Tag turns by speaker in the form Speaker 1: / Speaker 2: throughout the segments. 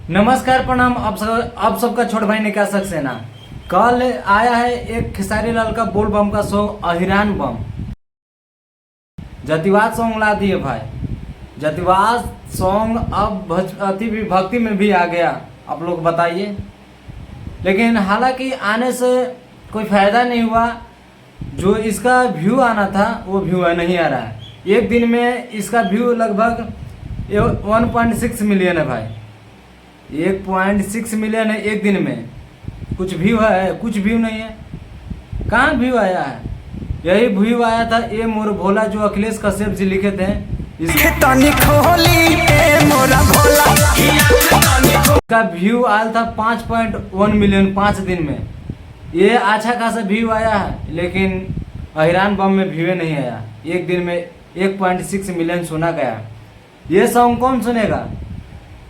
Speaker 1: नमस्कार प्रणाम। आप सबका छोट भाई निकास सक्सेना। कल आया है एक खेसारी लाल का बोल बम का सॉन्ग अहिरान बम। जातिवाद सॉन्ग ला दिए भाई। जातिवाद सॉन्ग अब अति भी भक्ति में भी आ गया, आप लोग बताइए। लेकिन हालांकि आने से कोई फायदा नहीं हुआ। जो इसका व्यू आना था वो व्यू नहीं आ रहा है। एक दिन में इसका व्यू लगभग 1.6 मिलियन है भाई। 1.6 मिलियन है एक दिन में। कुछ व्यू है? कुछ व्यू नहीं है। कहाँ व्यू आया है? यही व्यू आया था ए मोर भोला, जो अखिलेश कश्यप जी लिखे थे। इसका व्यू आया था 5.1 मिलियन 5 दिन में। ये अच्छा खासा व्यू आया है, लेकिन अहिरान बम में व्यू नहीं आया। एक दिन में 1.6 मिलियन सुना गया। ये सॉन्ग कौन सुनेगा?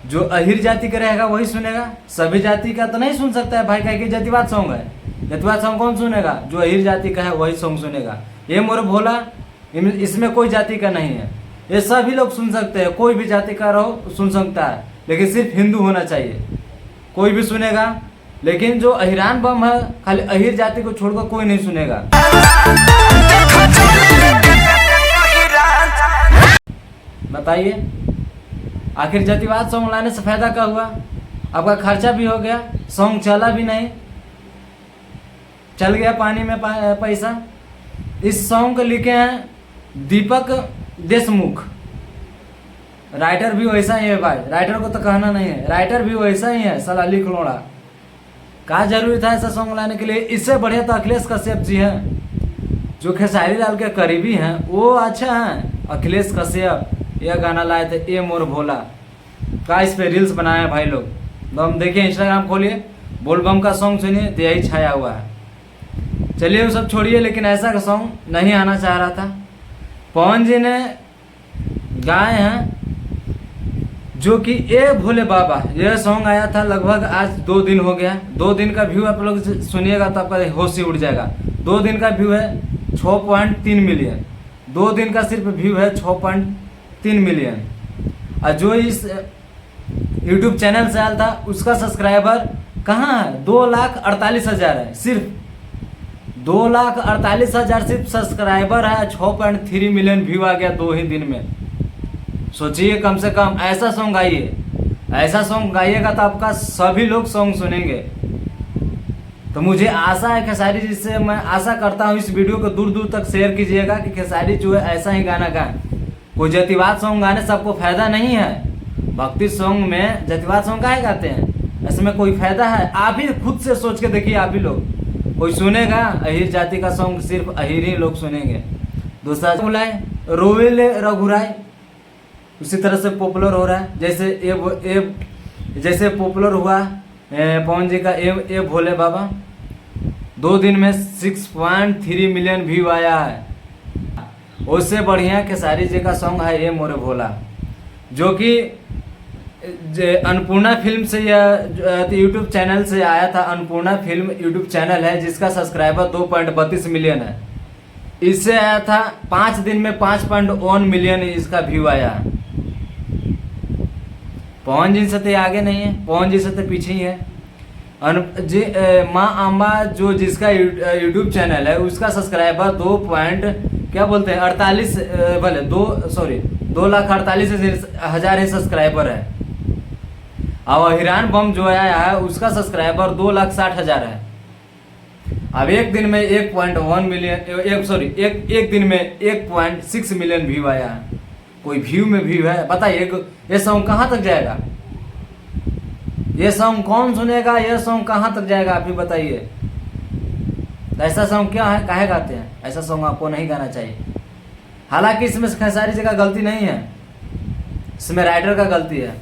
Speaker 1: जो अहिर जाति का रहेगा वही सुनेगा। सभी जाति का तो नहीं सुन सकता है भाई, कहे कि जातिवाद सॉन्ग है। जातिवाद सॉन्ग कौन सुनेगा? जो अहिर जाति का है वही सॉन्ग सुनेगा। ये मोर भोला, इसमें कोई जाति का नहीं है। ये सभी लोग सुन सकते हैं, कोई भी जाति का रहो सुन सकता है, लेकिन सिर्फ हिंदू होना चाहिए। कोई भी सुनेगा। लेकिन जो अहिरान बम है, खाली अहिर जाति को छोड़कर कोई नहीं सुनेगा। बताइए, आखिर जातिवाद सॉन्ग लाने से फायदा क्या हुआ? आपका खर्चा भी हो गया, सॉन्ग चला भी नहीं, चल गया पानी में पैसा। इस सॉन्ग को लिखे हैं दीपक देशमुख। राइटर भी वैसा ही है भाई, राइटर को तो कहना नहीं है, राइटर भी वैसा ही है, साला लिख लोड़ा। क्या जरूरी था ऐसा सॉन्ग लाने के लिए? इससे बढ़िया तो अखिलेश कश्यप जी हैं, जो खेसारी लाल के करीबी हैं, वो अच्छा हैं। अखिलेश कश्यप यह गाना लाए थे ए मोर भोला का, इस पे रील्स बनाए हैं भाई लोग। तो हम देखिए, इंस्टाग्राम खोलिए, बोल बम का सॉन्ग सुनिए तो यही छाया हुआ है। चलिए वो सब छोड़िए, लेकिन ऐसा का सॉन्ग नहीं आना चाह रहा था। पवन जी ने गाए हैं, जो कि ए भोले बाबा। यह सॉन्ग आया था लगभग आज 2 दिन हो गया। 2 दिन का व्यू आप लोग सुनिएगा तो आपका होश ही उड़ जाएगा। 2 दिन का व्यू है 6.3 मिलियन। 2 दिन का सिर्फ व्यू है 6.3 मिलियन। और जो इस यूट्यूब चैनल से आया था उसका सब्सक्राइबर कहाँ है? 2,48,000 है। सिर्फ 2,48,000 सिर्फ सब्सक्राइबर है। 6.3 मिलियन व्यू आ गया 2 ही दिन में। सोचिए, कम से कम ऐसा सॉन्ग गाइए। ऐसा सॉन्ग गाइएगा तो आपका सभी लोग सॉन्ग सुनेंगे। तो मुझे आशा है खेसारी जी से, मैं आशा करता हूँ इस वीडियो को दूर दूर तक शेयर कीजिएगा कि खेसारी जो है ऐसा ही गाना गाएं। कोई जातिवाद सॉन्ग गाने से आपको फायदा नहीं है। भक्ति सॉन्ग में जातिवाद सॉन्ग काहे गाते हैं? इसमें कोई फायदा है? आप ही खुद से सोच के देखिए। आप ही लोग कोई सुनेगा? अहिर जाति का सॉन्ग सिर्फ अहिर ही लोग सुनेंगे। दूसरा बुलाए रोवेले रघुराय, उसी तरह से पॉपुलर हो रहा है। जैसे पॉपुलर हुआ पवन जी का ए भोले बाबा। 2 दिन में 6.3 मिलियन व्यू आया है। उससे बढ़िया खेसारी जी का सॉन्ग है ए मोरे भोला, जो कि अन्नपूर्णा फिल्म से या यूट्यूब चैनल से आया था। अन्नपूर्णा फिल्म यूट्यूब चैनल है जिसका सब्सक्राइबर 2.32 मिलियन है। इससे आया था 5 दिन में 5.1 मिलियन इसका व्यू आया। पवन जी से तो आगे नहीं है, पवन जी से तो पीछे ही है। माँ अम्बा जो जिसका यूट्यूब चैनल है उसका सब्सक्राइबर 2,48,000 सब्सक्राइबर है। और अहिरान बम जो आया है उसका सब्सक्राइबर 2,60,000 है। अब एक दिन में 1.1 मिलियन एक दिन में 1.6 मिलियन व्यू आया है। कोई व्यू में व्यू है? बताइए, ये सॉन्ग कहाँ तक जाएगा? ये सॉन्ग कौन सुनेगा? ये सॉन्ग कहाँ तक जाएगा? आप ही बताइए। ऐसा सॉन्ग क्या है, काहे गाते हैं? ऐसा सॉन्ग आपको नहीं गाना चाहिए। हालांकि इसमें खेसारी जी का गलती नहीं है, इसमें राइटर का गलती है।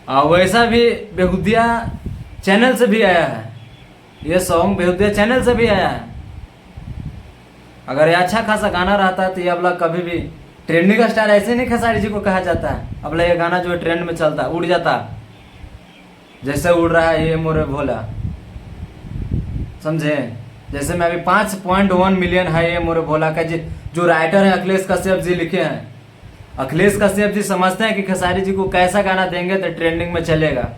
Speaker 1: और वैसा भी बेहुदिया चैनल से भी आया है। ये सॉन्ग बेहुदिया चैनल से भी आया है। अगर ये अच्छा खासा गाना रहता है तो ये अबला कभी भी ट्रेंडिंग स्टार ऐसे नहीं खेसारी जी को कहा जाता है। अबला ये गाना जो है ट्रेंड में चलता है, उड़ जाता, जैसे उड़ रहा है ये मोरे भोला, समझे? जैसे मैं अभी 5.1 मिलियन है ये मोरे भोला का, जो राइटर है अखिलेश कश्यप जी लिखे हैं। अखिलेश कश्यप जी समझते हैं कि खेसारी जी को कैसा गाना देंगे तो ट्रेंडिंग में चलेगा।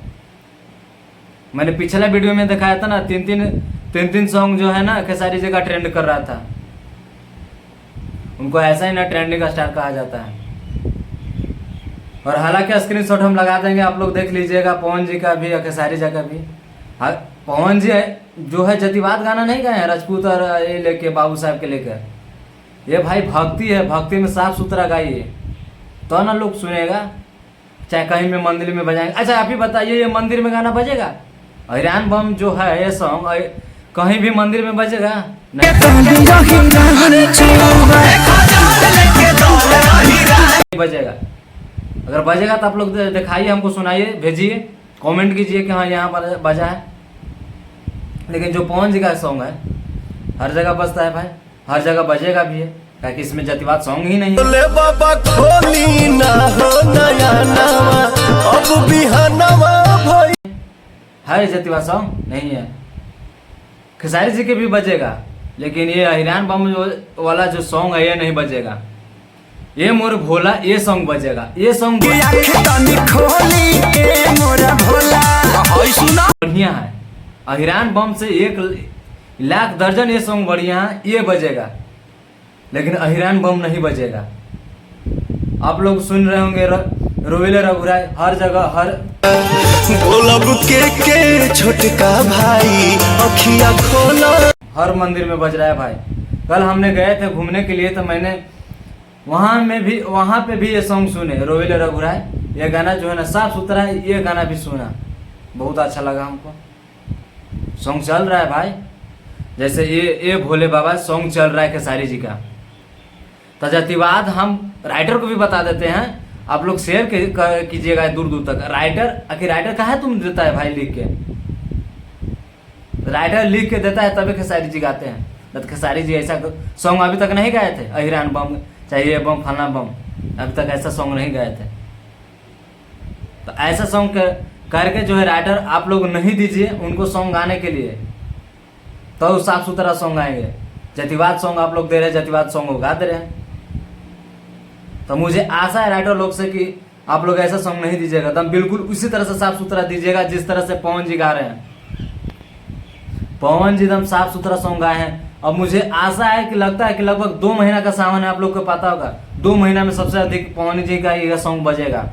Speaker 1: मैंने पिछला वीडियो में दिखाया था ना, तीन सॉन्ग जो है ना खेसारी जी का ट्रेंड कर रहा था। उनको ऐसा ही ना ट्रेंडिंग स्टार कहा जाता है। और हालांकि स्क्रीनशॉट हम लगा देंगे, आप लोग देख लीजिएगा, पवन जी का भी और खेसारी जी का भी। पवन जी जो है जतिवाद गाना नहीं गाए हैं, राजपूत और ये लेके बाबू साहब के लेकर। ये भाई भक्ति है, भक्ति में साफ सुथरा गाइए तो ना लोग सुनेगा, चाहे कहीं में मंदिर में बजाएंगे। अच्छा आप ही बताइए, ये मंदिर में गाना बजेगा? हैरान बम जो है ये सॉन्ग कहीं भी मंदिर में बजेगा? नहीं बजेगा। अगर बजेगा तो आप लोग दिखाइए, हमको सुनाइए, भेजिए, कमेंट कीजिए कि हाँ यहाँ पर बजा है। लेकिन जो पवन जी का सॉन्ग है हर जगह बजता है भाई, हर जगह बजेगा भी है, ताकि इसमें जतिवाद सॉन्ग ही नहीं है। बाबा खोली ना हो नया नवा, अब बिहानवा भाई है जतिवाद सॉन्ग नहीं है। खेसारी जी के भी बजेगा, लेकिन ये हैरान बम वाला जो सॉन्ग है ये नहीं बजेगा। ये मोर भोला ये सॉन्ग बजेगा। ये सॉन्ग बढ़िया है, हैरान बम से 1,00,000 दर्जन ये सॉन्ग बढ़िया है, ये बजेगा। लेकिन हैरान बम नहीं बजेगा। आप लोग सुन रहे होंगे रोवेले रघुराई हर जगह, हर के छोटका भाई अखियां खोला हर मंदिर में बज रहा है भाई। कल हमने गए थे घूमने के लिए, तो मैंने वहाँ पे भी ये सॉन्ग सुने, रोवेले रघुराई। ये गाना जो है ना साफ सुथरा है, ये गाना भी सुना, बहुत अच्छा लगा हमको। सॉन्ग चल रहा है भाई, जैसे ये भोले बाबा सॉन्ग चल रहा है खेसारी जी का। तो जतिवाद हम राइटर को भी बता देते हैं, आप लोग शेयर कीजिएगा दूर दूर तक। राइटर कहाँ तुम देता है भाई लिख के? राइटर लिख के देता है तभी खेसारी जी गाते हैं। तो खेसारी जी ऐसा सॉन्ग अभी तक नहीं गाए थे, अहिरान बम चाहिए बम फलना बम, अभी तक ऐसा सॉन्ग नहीं गाए थे। तो ऐसा सॉन्ग करके जो है राइटर आप लोग नहीं दीजिए उनको सॉन्ग गाने के लिए, तो साफ सुथरा सॉन्ग आएंगे। जतिवाद सॉन्ग आप लोग दे रहे हैं, जतिवाद सॉन्ग गा दे रहे हैं। तो मुझे आशा है राइटर लोग से कि आप लोग ऐसा सॉन्ग नहीं दीजिएगा, तो बिल्कुल उसी तरह से साफ सुथरा दीजिएगा जिस तरह से पवन जी गा रहे हैं। पवन जी एकदम साफ सुथरा सॉन्ग गाए हैं। अब मुझे आशा है कि लगता है कि लगभग 2 महीना का सामान है, आप लोग को पता होगा 2 महीना में सबसे अधिक पवन जी का ये सॉन्ग बजेगा।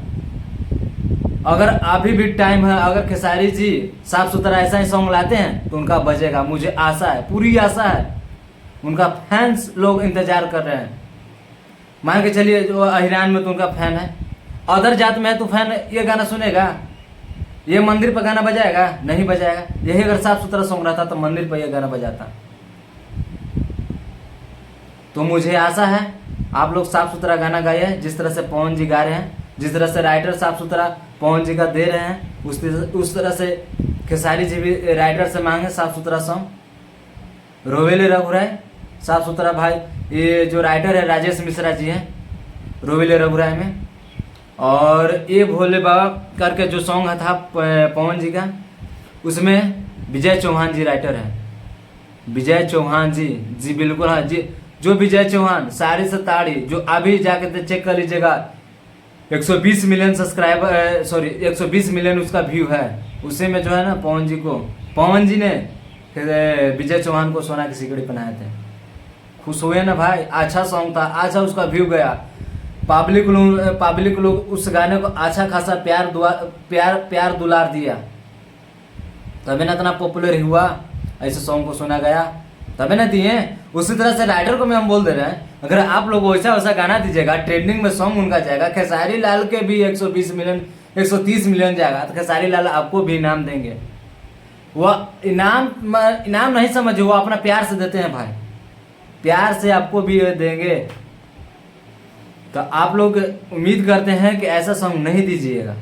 Speaker 1: अगर अभी भी टाइम है, अगर खेसारी जी साफ सुथरा ऐसा ही सॉन्ग लाते हैं तो उनका बजेगा, मुझे आशा है, पूरी आशा है। उनका फैंस लोग इंतजार कर रहे हैं। मान के चलिए जो अहिरान में तो उनका फैन है, अदर जात में है तो फैन ये गाना सुनेगा? ये मंदिर पर गाना बजाएगा? नहीं बजाएगा। यही अगर साफ सुथरा सॉन्ग रहता तो मंदिर पर यह गाना बजाता। तो मुझे आशा है आप लोग साफ सुथरा गाना गाइए, जिस तरह से पवन जी गा रहे हैं, जिस तरह से राइटर साफ सुथरा पवन जी का दे रहे हैं, उस तरह से खेसारी जी भी राइटर से मांगे साफ सुथरा सॉन्ग। रोवेले रघुराई साफ सुथरा भाई, ये जो राइटर है राजेश मिश्रा जी हैं रोवेले रघुराई में। और ये भोले बाबा करके जो सॉन्ग था पवन जी का, उसमें विजय चौहान जी राइटर हैं। विजय चौहान जी बिल्कुल हाँ जी, जो विजय चौहान साड़ी से ताड़ी, जो अभी जाके चेक कर लीजिएगा 120 मिलियन सब्सक्राइबर, सॉरी 120 मिलियन उसका व्यू है। उसी में जो है ना पवन जी ने विजय चौहान को सोना की सिकड़ी पहनाए थे। खुश हुए ना भाई, अच्छा सॉन्ग था, अच्छा उसका व्यू गया। पब्लिक लोग उस गाने को अच्छा खासा प्यार दुलार दिया, तभी ना इतना पॉपुलर हुआ, ऐसे सॉन्ग को सुना गया तभी ना दिए। उसी तरह से राइटर को भी हम बोल दे रहे हैं, अगर आप लोग वैसा गाना दीजिएगा, ट्रेंडिंग में सॉन्ग उनका जाएगा। खेसारी लाल के भी 120 मिलियन 130 मिलियन जाएगा, तो खेसारी लाल आपको भी इनाम देंगे। वह इनाम नहीं समझे, वो अपना प्यार से देते हैं भाई, प्यार से आपको भी देंगे। तो आप लोग उम्मीद करते हैं कि ऐसा सॉन्ग नहीं दीजिएगा।